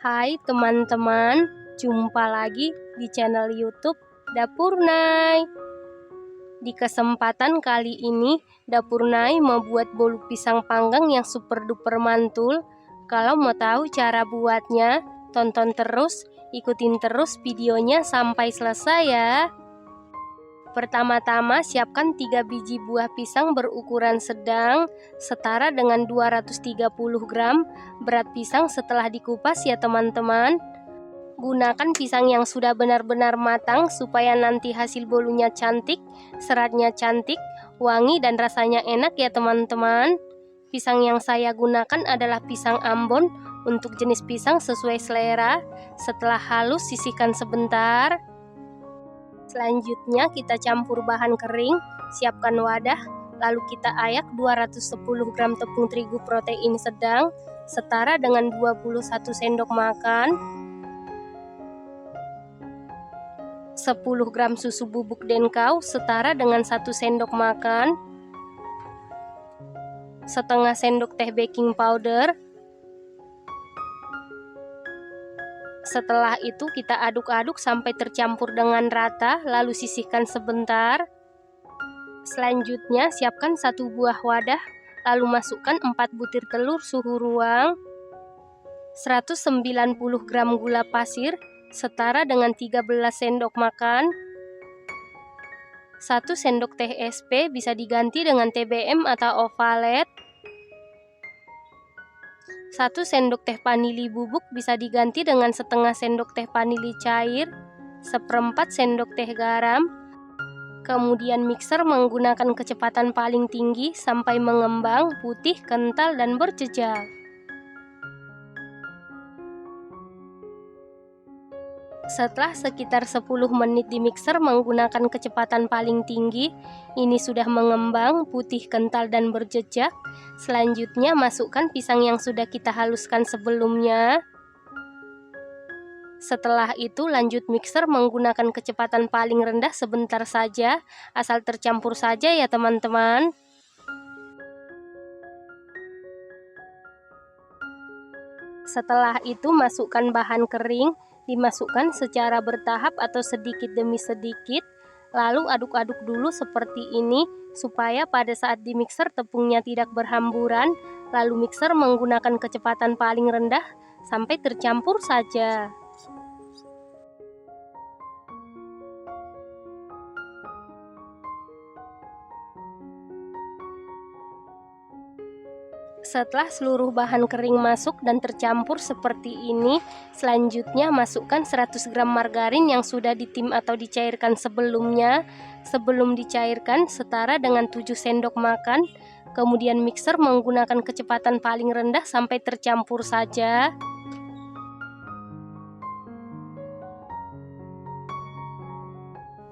Hai teman-teman, jumpa lagi di channel YouTube Dapur Nay. Di kesempatan kali ini, Dapur Nay mau buat bolu pisang panggang yang super duper mantul. Kalau mau tahu cara buatnya, tonton terus, ikutin terus videonya sampai selesai ya. Pertama-tama siapkan 3 biji buah pisang berukuran sedang setara dengan 230 gram berat pisang setelah dikupas ya teman-teman. Gunakan pisang yang sudah benar-benar matang supaya nanti hasil bolunya cantik, seratnya cantik, wangi dan rasanya enak ya teman-teman. Pisang yang saya gunakan adalah pisang Ambon untuk jenis pisang sesuai selera. Setelah halus sisihkan sebentar. Selanjutnya kita campur bahan kering, siapkan wadah, lalu kita ayak 210 gram tepung terigu protein sedang, setara dengan 21 sendok makan, 10 gram susu bubuk denkau, setara dengan 1 sendok makan, setengah sendok teh baking powder. Setelah itu kita aduk-aduk sampai tercampur dengan rata, lalu sisihkan sebentar. Selanjutnya siapkan 1 buah wadah, lalu masukkan 4 butir telur suhu ruang, 190 gram gula pasir, setara dengan 13 sendok makan, 1 sendok teh SP bisa diganti dengan TBM atau ovalet, 1 sendok teh vanili bubuk bisa diganti dengan setengah sendok teh vanili cair, 1/4 sendok teh garam. Kemudian mixer menggunakan kecepatan paling tinggi sampai mengembang, putih, kental, dan berjejak. Setelah sekitar 10 menit di mixer menggunakan kecepatan paling tinggi, ini sudah mengembang, putih, kental, dan berjejak. Selanjutnya masukkan pisang yang sudah kita haluskan sebelumnya. Setelah itu lanjut mixer menggunakan kecepatan paling rendah sebentar saja, asal tercampur saja ya teman-teman. Setelah itu masukkan bahan kering, dimasukkan secara bertahap atau sedikit demi sedikit, lalu aduk-aduk dulu seperti ini supaya pada saat di mixer tepungnya tidak berhamburan, lalu mixer menggunakan kecepatan paling rendah sampai tercampur saja. Setelah seluruh bahan kering masuk dan tercampur seperti ini, selanjutnya masukkan 100 gram margarin yang sudah ditim atau dicairkan sebelumnya. Sebelum dicairkan setara dengan 7 sendok makan. Kemudian mixer menggunakan kecepatan paling rendah sampai tercampur saja.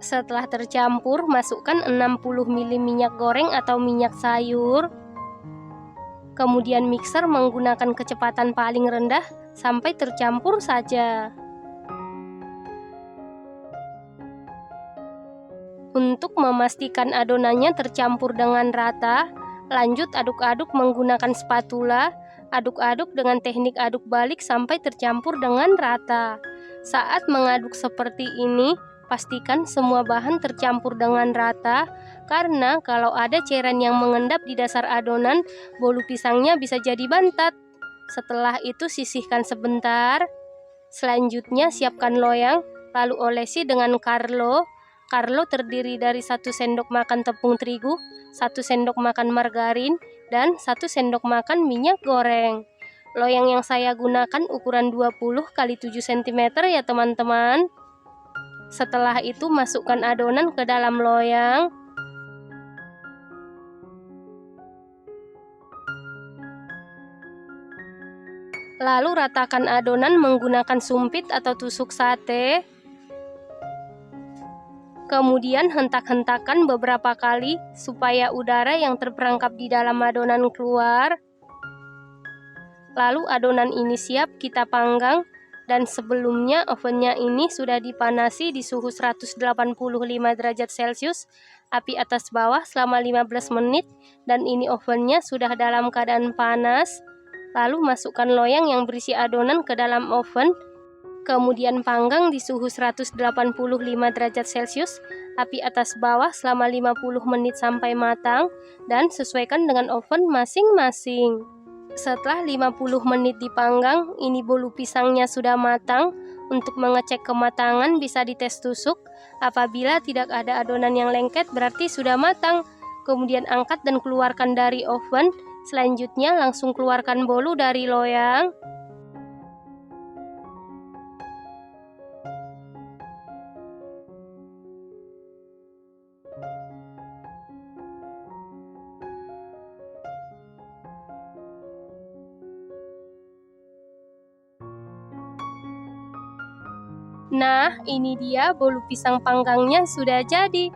Setelah tercampur, masukkan 60 ml minyak goreng atau minyak sayur. Kemudian mixer menggunakan kecepatan paling rendah sampai tercampur saja. Untuk memastikan adonannya tercampur dengan rata, lanjut aduk-aduk menggunakan spatula. Aduk-aduk dengan teknik aduk balik sampai tercampur dengan rata. Saat mengaduk seperti ini, pastikan semua bahan tercampur dengan rata, karena kalau ada cairan yang mengendap di dasar adonan, bolu pisangnya bisa jadi bantat. Setelah itu sisihkan sebentar. Selanjutnya siapkan loyang, lalu olesi dengan Carlo. Carlo terdiri dari 1 sendok makan tepung terigu, 1 sendok makan margarin, dan 1 sendok makan minyak goreng. Loyang yang saya gunakan ukuran 20 x 7 cm ya teman-teman. Setelah itu masukkan adonan ke dalam loyang. Lalu ratakan adonan menggunakan sumpit atau tusuk sate. Kemudian hentak-hentakan beberapa kali supaya udara yang terperangkap di dalam adonan keluar. Lalu adonan ini siap kita panggang, dan sebelumnya ovennya ini sudah dipanasi di suhu 185 derajat Celcius, api atas bawah selama 15 menit, dan ini ovennya sudah dalam keadaan panas. lalu masukkan loyang yang berisi adonan ke dalam oven. Kemudian panggang di suhu 185 derajat Celcius, api atas bawah selama 50 menit sampai matang, dan sesuaikan dengan oven masing-masing. Setelah 50 menit dipanggang, ini bolu pisangnya sudah matang. Untuk mengecek kematangan bisa dites tusuk. Apabila tidak ada adonan yang lengket berarti sudah matang. Kemudian angkat dan keluarkan dari oven. Selanjutnya langsung keluarkan bolu dari loyang. Nah, ini dia bolu pisang panggangnya sudah jadi.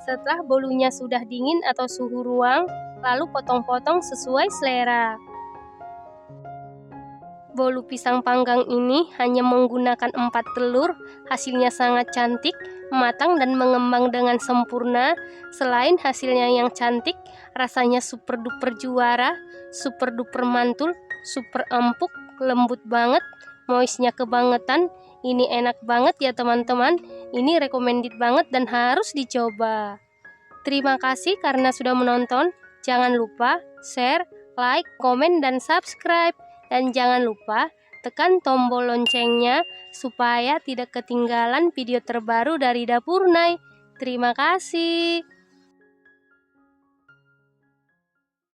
Setelah bolunya sudah dingin atau suhu ruang, lalu potong-potong sesuai selera. Bolu pisang panggang ini hanya menggunakan 4 telur, hasilnya sangat cantik, matang dan mengembang dengan sempurna. Selain hasilnya yang cantik, rasanya super duper juara, super duper mantul, super empuk, lembut banget, moistnya kebangetan. Ini enak banget ya teman-teman, ini recommended banget dan harus dicoba. Terima kasih karena sudah menonton, jangan lupa share, like, komen, dan subscribe. Dan jangan lupa tekan tombol loncengnya supaya tidak ketinggalan video terbaru dari Dapur Nay. Terima kasih.